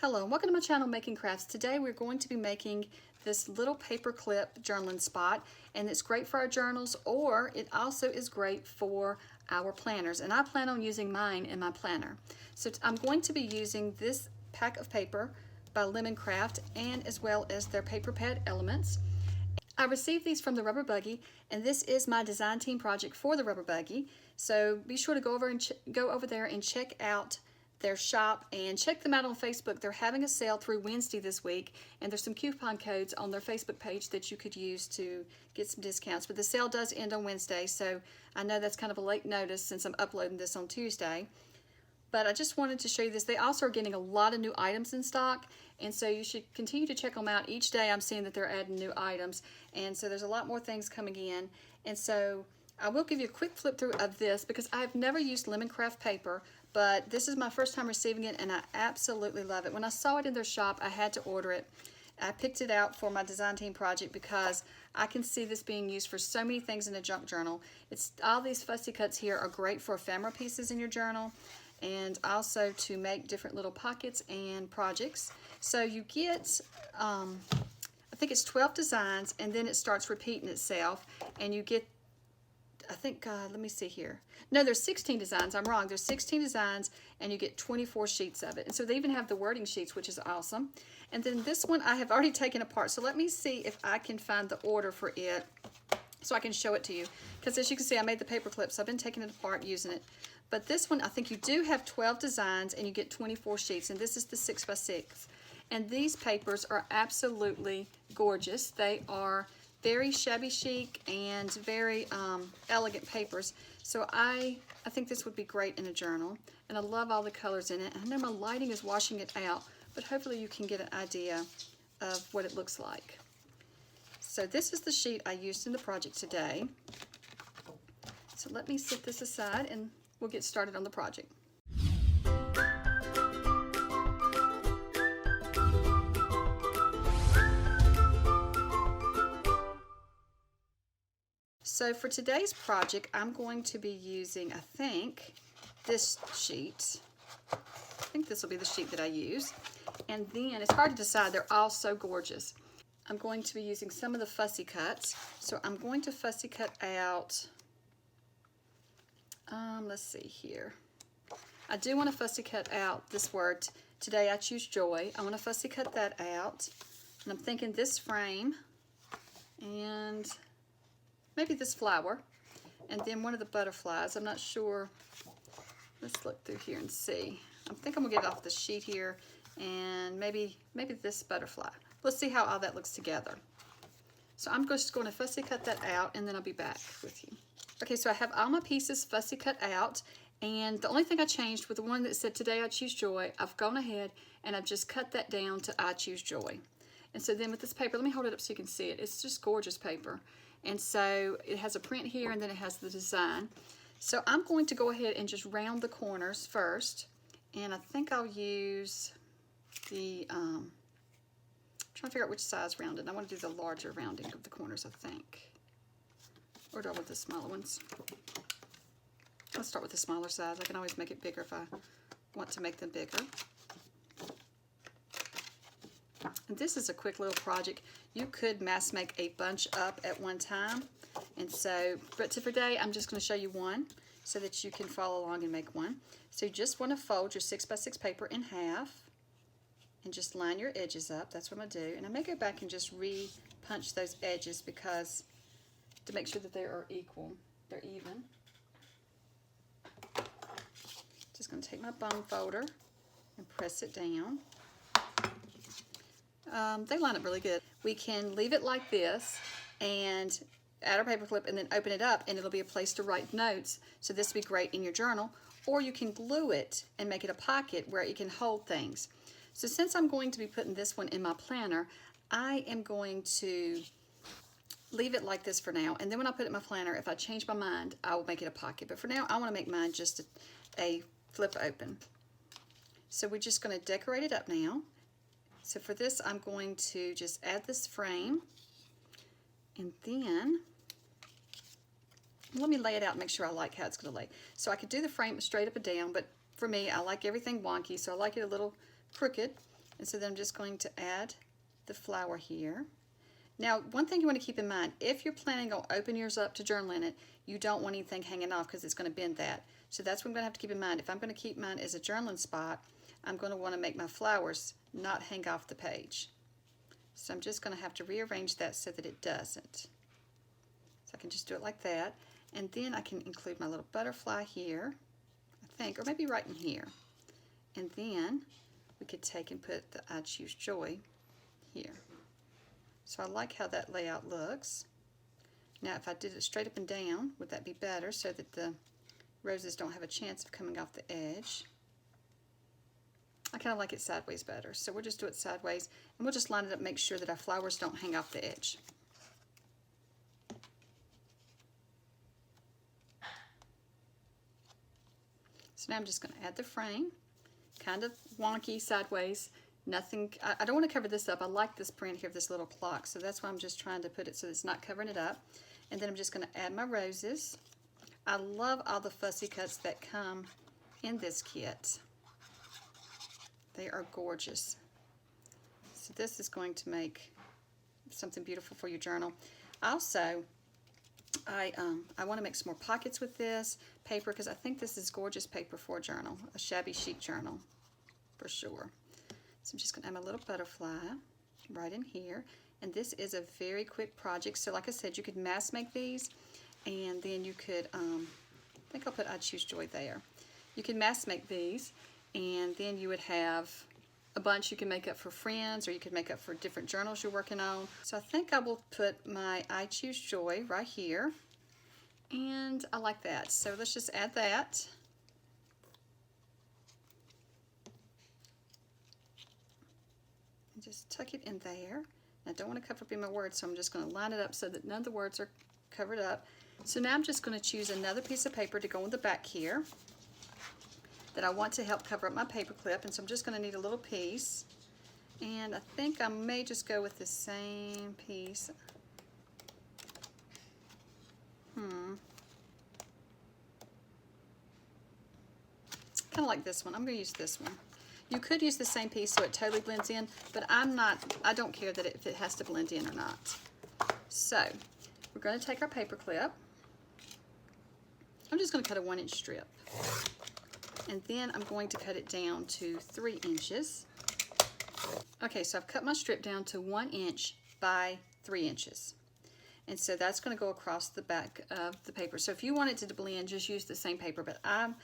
Hello and welcome to my channel Making Crafts. Today we're going to be making this little paperclip journaling spot, and it's great for our journals, or it also is great for our planners, and I plan on using mine in my planner. So I'm going to be using this pack of paper by Lemon Craft, and as well as their paper pad elements. I received these from the Rubber Buggy, and this is my design team project for the Rubber Buggy. So be sure to go over there and check out their shop and check them out on Facebook. They're having a sale through Wednesday this week, and there's some coupon codes on their Facebook page that you could use to get some discounts. But the sale does end on Wednesday, so I know that's kind of a late notice since I'm uploading this on Tuesday. But I just wanted to show you this. They also are getting a lot of new items in stock, and so you should continue to check them out. Each day I'm seeing that they're adding new items, and so there's a lot more things coming in. And so I will give you a quick flip through of this because I've never used Lemon Craft paper, but this is my first time receiving it, and I absolutely love it. When I saw it in their shop, I had to order it. I picked it out for my design team project because I can see this being used for so many things in a junk journal. All these fussy cuts here are great for ephemera pieces in your journal, and also to make different little pockets and projects. So you get, I think it's 12 designs, and then it starts repeating itself, and you get, I think, let me see here. No, there's 16 designs. I'm wrong. There's 16 designs, and you get 24 sheets of it. And so they even have the wording sheets, which is awesome. And then this one I have already taken apart. So let me see if I can find the order for it so I can show it to you. Because as you can see, I made the paper clips. So I've been taking it apart, using it. But this one, I think you do have 12 designs, and you get 24 sheets. And this is the 6x6. And these papers are absolutely gorgeous. They are very shabby chic and very elegant papers. So I think this would be great in a journal, and I love all the colors in it. I know my lighting is washing it out, but hopefully you can get an idea of what it looks like. So this is the sheet I used in the project today. So let me set this aside and we'll get started on the project. So for today's project, I'm going to be using, I think, this sheet. I think this will be the sheet that I use. And then, it's hard to decide, they're all so gorgeous. I'm going to be using some of the fussy cuts. So I'm going to fussy cut out, let's see here. I do want to fussy cut out this word, today I choose joy. I want to fussy cut that out. And I'm thinking this frame, and maybe this flower, and then one of the butterflies. I'm not sure. Let's look through here and see. I think I'm gonna get it off the sheet here, and maybe this butterfly. Let's see how all that looks together. So I'm just going to fussy cut that out, and then I'll be back with you. Okay, so I have all my pieces fussy cut out, and the only thing I changed with the one that said today I choose joy, I've gone ahead and I've just cut that down to I choose joy. And so then with this paper, let me hold it up so you can see it. It's just gorgeous paper. And so it has a print here, and then it has the design. So I'm going to go ahead and just round the corners first. And I think I'll use the, trying to figure out which size rounding. I want to do the larger rounding of the corners, I think. Or do I want the smaller ones? Let's start with the smaller size. I can always make it bigger if I want to make them bigger. And this is a quick little project. You could mass make a bunch up at one time. And so, but for today, I'm just going to show you one so that you can follow along and make one. So you just want to fold your 6x6 paper in half and just line your edges up. That's what I'm going to do. And I may go back and just re-punch those edges because to make sure that they are equal, they're even. Just going to take my bone folder and press it down. They line up really good. We can leave it like this and add our paper clip and then open it up, and it'll be a place to write notes. So this would be great in your journal, or you can glue it and make it a pocket where it can hold things. So since I'm going to be putting this one in my planner, I am going to leave it like this for now, and then when I put it in my planner, if I change my mind, I will make it a pocket. But for now, I want to make mine just a flip open. So we're just going to decorate it up now. So for this, I'm going to just add this frame, and then let me lay it out and make sure I like how it's going to lay. So I could do the frame straight up and down, but for me, I like everything wonky, so I like it a little crooked. And so then I'm just going to add the flower here. Now, one thing you want to keep in mind, if you're planning on opening yours up to journal in it, you don't want anything hanging off because it's going to bend that. So that's what I'm going to have to keep in mind. If I'm going to keep mine as a journaling spot, I'm going to want to make my flowers not hang off the page. So I'm just going to have to rearrange that so that it doesn't. So I can just do it like that. And then I can include my little butterfly here, I think, or maybe right in here. And then we could take and put the I Choose Joy here. So I like how that layout looks. Now if I did it straight up and down, would that be better so that the roses don't have a chance of coming off the edge? I kind of like it sideways better. So we'll just do it sideways and we'll just line it up, make sure that our flowers don't hang off the edge. So now I'm just going to add the frame, kind of wonky sideways. Nothing, I don't want to cover this up. I like this print here of this little clock, so that's why I'm just trying to put it so it's not covering it up. And then I'm just going to add my roses. I love all the fussy cuts that come in this kit. They are gorgeous. So this is going to make something beautiful for your journal. Also, I want to make some more pockets with this paper because I think this is gorgeous paper for a journal, a shabby chic journal for sure. So I'm just going to add my little butterfly right in here. And this is a very quick project. So like I said, you could mass make these and then you could, I think I'll put I Choose Joy there. You can mass make these and then you would have a bunch you can make up for friends or you could make up for different journals you're working on. So I think I will put my I Choose Joy right here. And I like that. So let's just add that. And just tuck it in there. I don't want to cover up my words, so I'm just going to line it up so that none of the words are covered up. So now I'm just going to choose another piece of paper to go on the back here that I want to help cover up my paper clip, and so I'm just going to need a little piece. And I think I may just go with the same piece. Kind of like this one. I'm going to use this one. You could use the same piece so it totally blends in, but I don't care that if it has to blend in or not. So we're going to take our paper clip. I'm just going to cut a 1-inch strip. And then I'm going to cut it down to 3 inches. Okay, so I've cut my strip down to 1 inch by 3 inches. And so that's going to go across the back of the paper. So if you want it to blend, just use the same paper, but I'm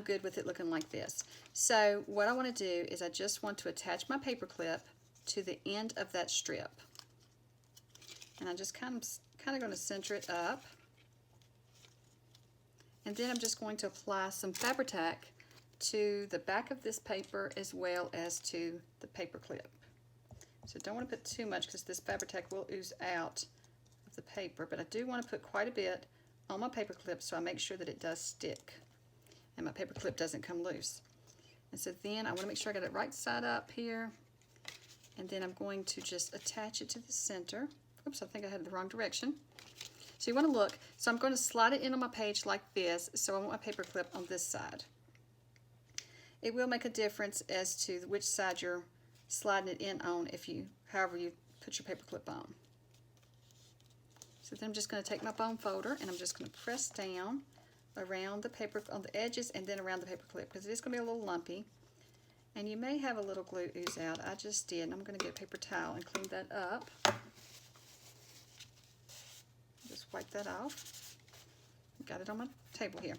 good with it looking like this. So what I want to do is I just want to attach my paper clip to the end of that strip. And I'm just kind of going to center it up. And then I'm just going to apply some Fabri-Tac to the back of this paper as well as to the paper clip. So don't want to put too much because this Fabri-Tac will ooze out of the paper, but I do want to put quite a bit on my paper clip so I make sure that it does stick and my paper clip doesn't come loose. And so then I want to make sure I got it right side up here, and then I'm going to just attach it to the center. Oops, I think I had it the wrong direction. So you want to look, so I'm going to slide it in on my page like this, so I want my paper clip on this side. It will make a difference as to which side you're sliding it in on however you put your paper clip on. So then I'm just going to take my bone folder and I'm just going to press down around the paper on the edges and then around the paper clip because it is going to be a little lumpy. And you may have a little glue ooze out. I just did, and I'm going to get a paper towel and clean that up. Just wipe that off. Got it on my table here.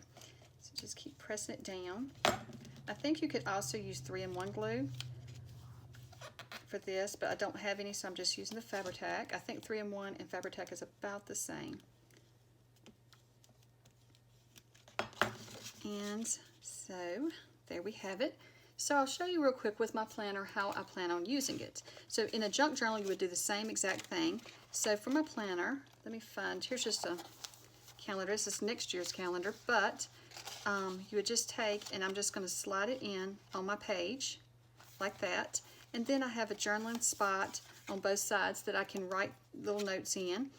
So just keep pressing it down. I think you could also use 3-in-1 glue for this, but I don't have any, so I'm just using the Fabri-Tac. I think 3-in-1 and Fabri-Tac is about the same. And so there we have it. So I'll show you real quick with my planner how I plan on using it. So in a junk journal, you would do the same exact thing. So for my planner, let me find, here's just a calendar. This is next year's calendar, but you would just take, and I'm just going to slide it in on my page like that. And then I have a journaling spot on both sides that I can write little notes in.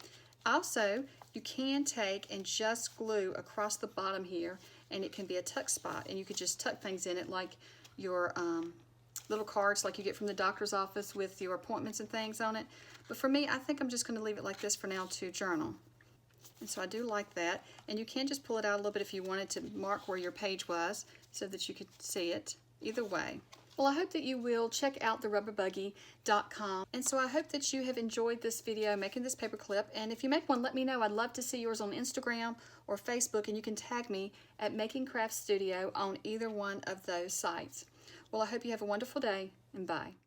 Also, you can take and just glue across the bottom here, and it can be a tuck spot, and you could just tuck things in it like your little cards like you get from the doctor's office with your appointments and things on it. But for me, I think I'm just going to leave it like this for now to journal. And so I do like that. And you can just pull it out a little bit if you wanted to mark where your page was so that you could see it. Either way. Well, I hope that you will check out therubberbuggy.com. And so I hope that you have enjoyed this video making this paper clip. And if you make one, let me know. I'd love to see yours on Instagram or Facebook, and you can tag me at Making Crafts Studio on either one of those sites. Well, I hope you have a wonderful day, and bye.